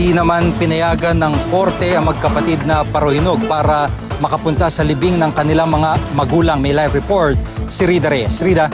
hindi naman pinayagan ng korte ang magkapatid na Parohinog para makapunta sa libing ng kanilang mga magulang. May live report si Rida Reyes. Rida?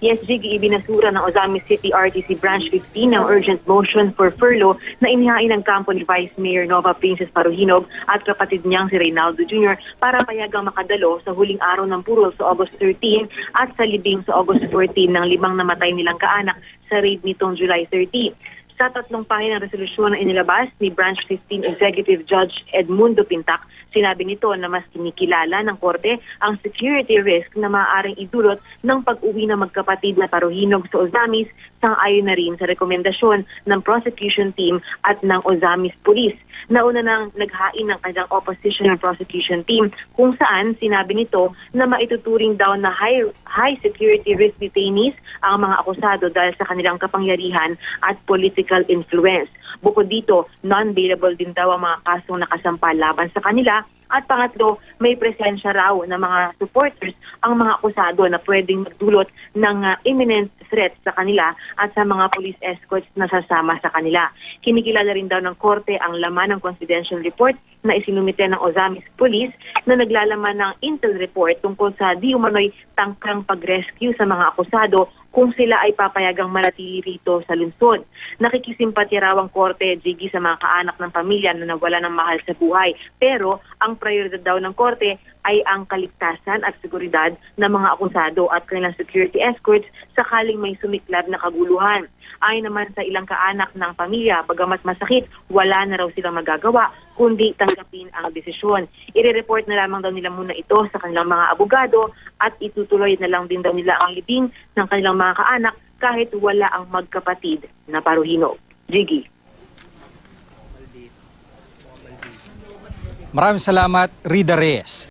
Yes, Jiggy, ibinasura ng Ozamis City RTC Branch 15 ang urgent motion for furlough na inihain ng kampo ni Vice Mayor Nova Princess Parohinog at kapatid niyang si Reynaldo Jr. para payagang makadalo sa huling araw ng purol sa August 13 at sa libing sa August 14 ng 5 namatay nilang kaanak sa raid nitong July 30. Sa 3 pahinang resolusyon na inilabas ni Branch 15 Executive Judge Edmundo Pintac, sinabi nito na mas kinikilala ng korte ang security risk na maaaring idulot ng pag-uwi ng magkapatid na Parohinog sa Ozamis, sang-ayon na rin sa rekomendasyon ng prosecution team at ng Ozamis Police. Nauna nang naghain ng kanyang opposition and prosecution team kung saan sinabi nito na maituturing daw na high security risk detainees ang mga akusado dahil sa kanilang kapangyarihan at political influence. Bukod dito, non-bailable din daw ang mga kasong nakasampa laban sa kanila. At pangatlo, may presensya raw ng mga supporters ang mga akusado na pwedeng magdulot ng imminent threat sa kanila at sa mga police escorts na sasama sa kanila. Kinikilala rin daw ng korte ang laman ng confidential report na isinumite ng Ozamis Police na naglalaman ng intel report tungkol sa di umano'y tangkang pag-rescue sa mga akusado kung sila ay papayagang manatili rito sa lungsod. Nakikisimpatya raw ang korte, Jiggy, sa mga kaanak ng pamilya na nawala ng mahal sa buhay. Pero ang prioridad daw ng korte ay ang kaligtasan at seguridad ng mga akusado at kanilang security escorts sakaling may sumiklab na kaguluhan. Ayon naman sa ilang kaanak ng pamilya, bagamat masakit, wala na raw silang magagawa kundi tanggapin ang desisyon. Ire-report na lamang daw nila muna ito sa kanilang mga abogado at itutuloy na lang din daw nila ang libing ng kanilang mga kaanak kahit wala ang magkapatid na Parohinog. Jiggy. Maraming salamat, Rida Reyes.